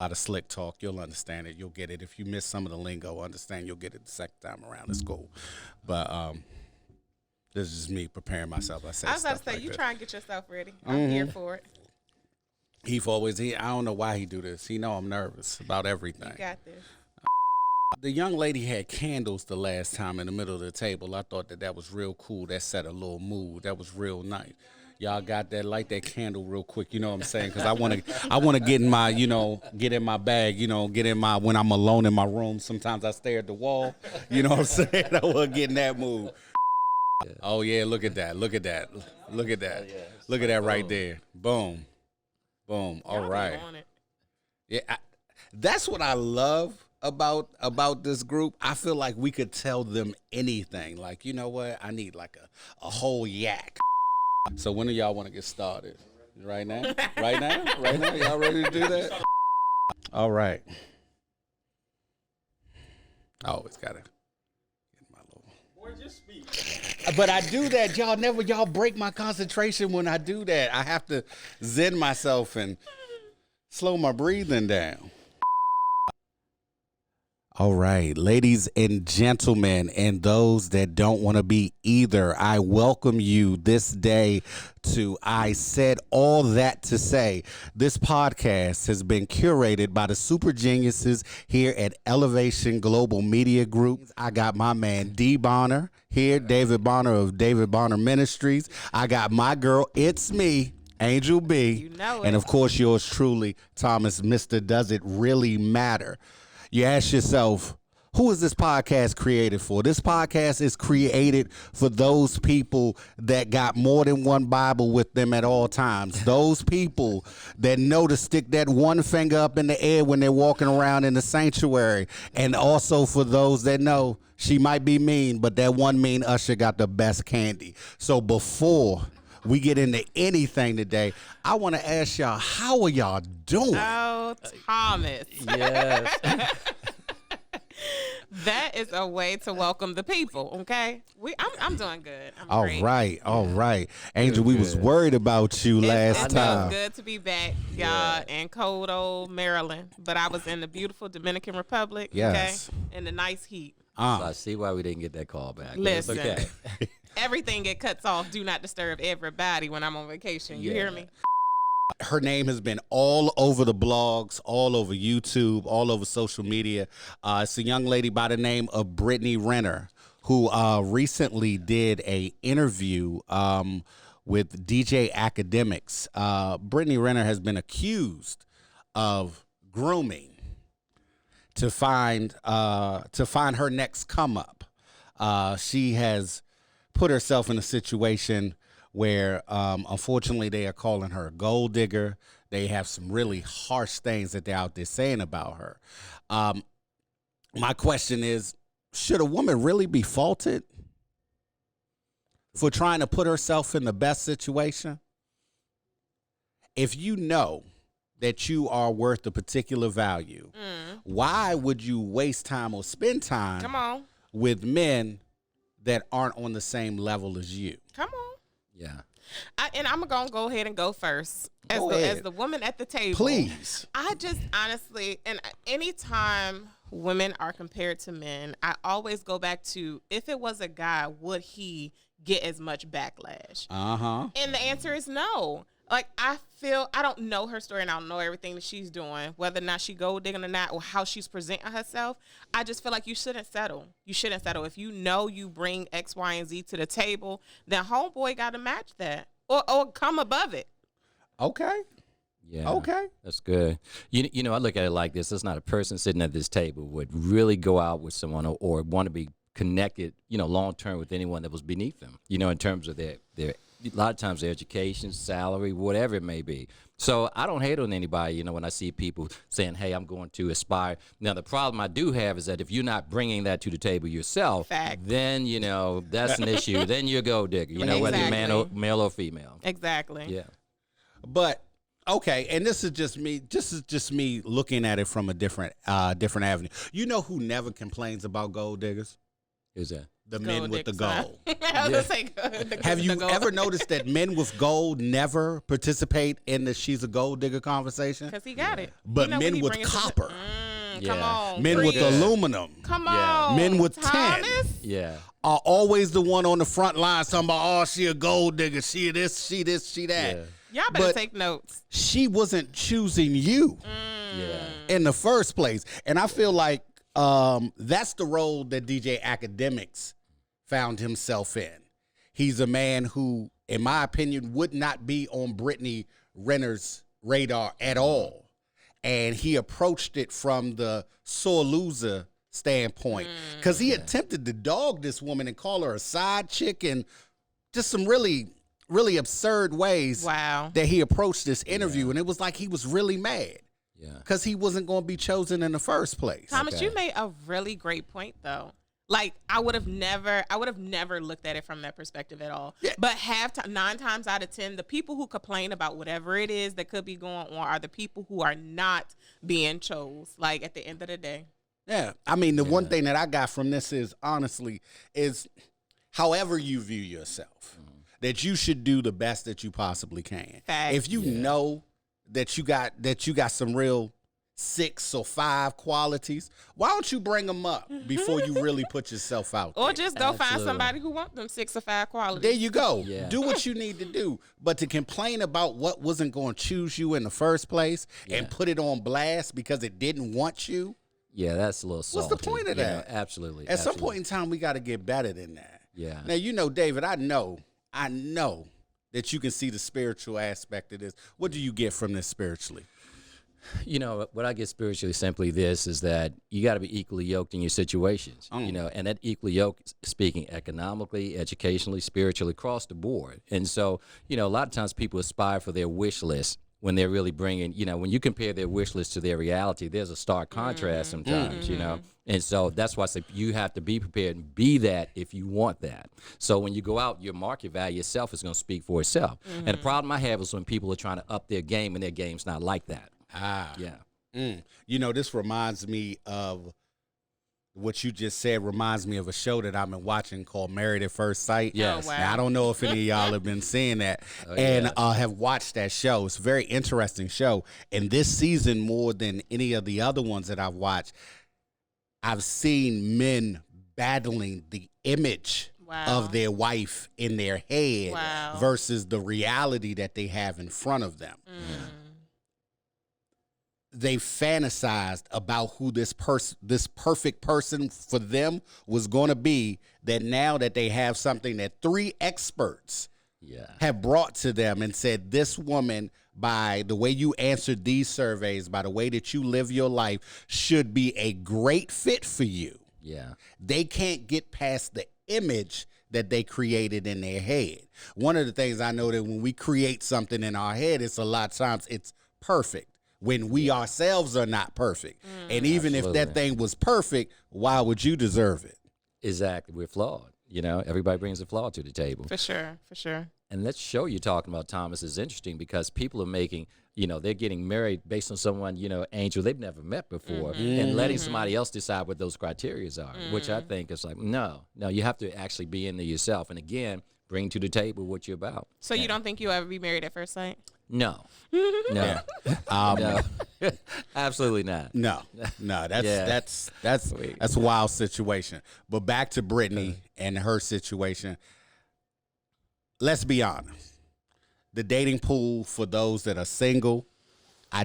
A lot of slick talk. You'll understand it. You'll get it. If you miss some of the lingo, understand you'll get it the second time around. It's cool. But this is me preparing myself. I say I was about stuff to say, like you this. try and get yourself ready. I'm here for it. I don't know why he do this. He know I'm nervous about everything. You got this. The young lady had candles the last time in the middle of the table. I thought that was real cool. That set a little mood. That was real nice. Y'all got that? Light that candle real quick. You know what I'm saying? Because I want to get in my, get in my bag. Get in my when I'm alone in my room. Sometimes I stare at the wall. You know what I'm saying? I want to get in that mood. Oh yeah, look at that. Look at that. Look at that. Look at that right there. Boom, boom. All Y'all right. be on it. Yeah, that's what I love about this group. I feel like we could tell them anything. Like, you know what? I need like a whole yak. So when do y'all want to get started? Right now? Right now? Right now? Y'all ready to do that? All right. I always gotta get my little. Boy, just speak. But I do that. Y'all break my concentration when I do that. I have to zen myself and slow my breathing down. All right, ladies and gentlemen, and those that don't want to be either, I welcome you this day to I Said All That to Say. This podcast has been curated by the super geniuses here at Elevation Global Media Group. I got my man D. Bonner here, David Bonner of David Bonner Ministries. I got my girl, it's me, Angel B. You know it. And of course, yours truly, Thomas, Mr. Does It Really Matter? You ask yourself, who is this podcast created for? This podcast is created for those people that got more than one Bible with them at all times. Those people that know to stick that one finger up in the air when they're walking around in the sanctuary. And also for those that know she might be mean, but that one mean usher got the best candy. So before we get into anything today, I want to ask y'all, how are y'all doing? Oh, Thomas. Yes. That is a way to welcome the people, okay? I'm doing good. I'm All great. right, all right. Angel, we was worried about you last It time. feels good to be back, y'all, in cold old Maryland. But I was in the beautiful Dominican Republic, Yes. okay? In the nice heat. So I see why we didn't get that call back. But it's Listen. okay. Everything get cuts off. Do not disturb everybody when I'm on vacation. You hear me? Her name has been all over the blogs, all over YouTube, all over social media. It's a young lady by the name of Brittany Renner, who recently did a interview with DJ Academics. Brittany Renner has been accused of grooming to find her next come up. She has put herself in a situation where unfortunately they are calling her a gold digger. They have some really harsh things that they're out there saying about her. My question is, should a woman really be faulted for trying to put herself in the best situation? If you know that you are worth a particular value, why would you waste time or spend time Come on. with men that aren't on the same level as you? Come on. Yeah. And I'm going to go ahead and go first. Go ahead. As the woman at the table. Please. I just honestly, and anytime women are compared to men, I always go back to, if it was a guy, would he get as much backlash? Uh-huh. And the answer is no. Like, I don't know her story and I don't know everything that she's doing, whether or not she gold digging or not, or how she's presenting herself. I just feel like you shouldn't settle. You shouldn't settle. If you know you bring X, Y, and Z to the table, then homeboy got to match that or come above it. Okay. Yeah. Okay. That's good. You know, I look at it like this. It's not a person sitting at this table would really go out with someone or want to be connected, long term with anyone that was beneath them, in terms of their a lot of times their education, salary, whatever it may be. So I don't hate on anybody, when I see people saying, hey, I'm going to aspire. Now, the problem I do have is that if you're not bringing that to the table yourself, Fact. then, that's an issue. Then you're a gold digger, whether you're male or female. Exactly. Yeah. But okay, and this is just me looking at it from a different avenue. You know who never complains about gold diggers? Who's that? The men with the gold. I was gonna say, the Have you gold. ever noticed that men with gold never participate in the she's a gold digger conversation? Because he got it. But You know when men he with bring it to- copper, Come Yeah. on. men with preach. aluminum, Come Yeah. on. Men with Thomas. 10. Yeah. are always the one on the front line talking about, oh, she a gold digger, she this, she that. Yeah. Y'all better But- take notes. She wasn't choosing you Yeah. in the first place. And I feel like that's the role that DJ Academics found himself in. He's a man who, in my opinion, would not be on Brittany Renner's radar at all. And he approached it from the sore loser standpoint because he attempted to dog this woman and call her a side chick and just some really, really absurd ways Wow. that he approached this interview. And it was like he was really mad Yeah. because he wasn't going to be chosen in the first place. Thomas, Okay. you made a really great point though. Like I would have never looked at it from that perspective at all. Yeah. But 9 times out of 10, the people who complain about whatever it is that could be going on are the people who are not being chose. Like at the end of the day. Yeah. I mean, the one thing that I got from this is, honestly, is however you view yourself, that you should do the best that you possibly can. Facts. If you know that you got some real 6 or 5 qualities, why don't you bring them up before you really put yourself out there? Or just go find Absolutely. somebody who want them 6 or 5 qualities. There you go. Yeah. Do what you need to do. But to complain about what wasn't going to choose you in the first place and put it on blast because it didn't want you, Yeah, that's a little salty. the point of you know, that? absolutely. at some absolutely. point in time, we got to get better than that. Yeah. Now, you know, David, I know that you can see the spiritual aspect of this. What do you get from this spiritually? You know, what I get spiritually simply this is that you got to be equally yoked in your situations, you know, and that equally yoked speaking economically, educationally, spiritually, across the board. And so, you know, a lot of times people aspire for their wish list when they're really bringing, you know, when you compare their wish list to their reality, there's a stark contrast sometimes, you know. And so that's why I say you have to be prepared and be that if you want that. So when you go out, your market value itself is going to speak for itself. And the problem I have is when people are trying to up their game and their game's not like that. Yeah. You know, this reminds me of what you just said, reminds me of a show that I've been watching called Married at First Sight. Yes. Oh, wow. Now, I don't know if any of y'all have been seeing that and have watched that show. It's a very interesting show. And this season, more than any of the other ones that I've watched, I've seen men battling the image Wow. of their wife in their head Wow. versus the reality that they have in front of them. They fantasized about who this perfect person for them was going to be, that now that they have something that 3 experts have brought to them and said, this woman, by the way you answered these surveys, by the way that you live your life, should be a great fit for you. Yeah. They can't get past the image that they created in their head. One of the things I know that when we create something in our head, it's a lot of times it's perfect when we ourselves are not perfect. And even if that thing was perfect, why would you deserve it? Exactly. We're flawed. You know, everybody brings a flaw to the table. For sure. For sure. And that show you're talking about, Thomas, is interesting because people are making, you know, they're getting married based on someone, you know, Angel, they've never met before, and letting somebody else decide what those criteria are, which I think is like, no, you have to actually be into yourself. And again, bring to the table what you're about. So you don't think you'll ever be married at first sight? No. No. No. Absolutely not. No, that's a wild situation. But back to Brittany and her situation. Let's be honest. The dating pool for those that are single, I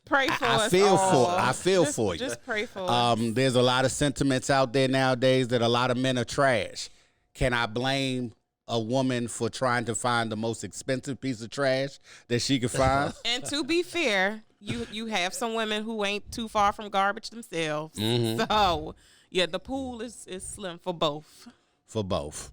Pray for us. I feel all. for I feel for you. Just pray for us. There's a lot of sentiments out there nowadays that a lot of men are trash. Can I blame a woman for trying to find the most expensive piece of trash that she could find? And to be fair, you have some women who ain't too far from garbage themselves. So yeah, the pool is slim for both. For both.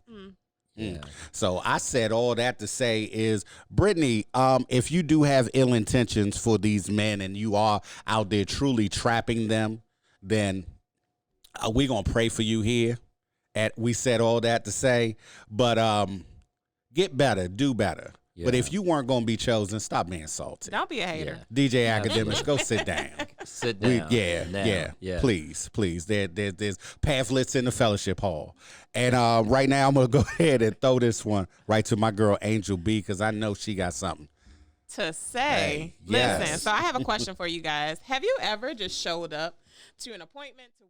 Yeah. So I said all that to say is, Brittany, if you do have ill intentions for these men and you are out there truly trapping them, then we're going to pray for you here. We said all that to say, but get better, do better. Yeah. But if you weren't going to be chosen, stop being salty. Don't be a hater. DJ Academics, go sit down. Sit down. Yeah. Please. There's pamphlets in the fellowship hall. And right now, I'm going to go ahead and throw this one right to my girl, Angel B, because I know she got something to say. Hey, Listen, yes. so I have a question for you guys. Have you ever just showed up to an appointment to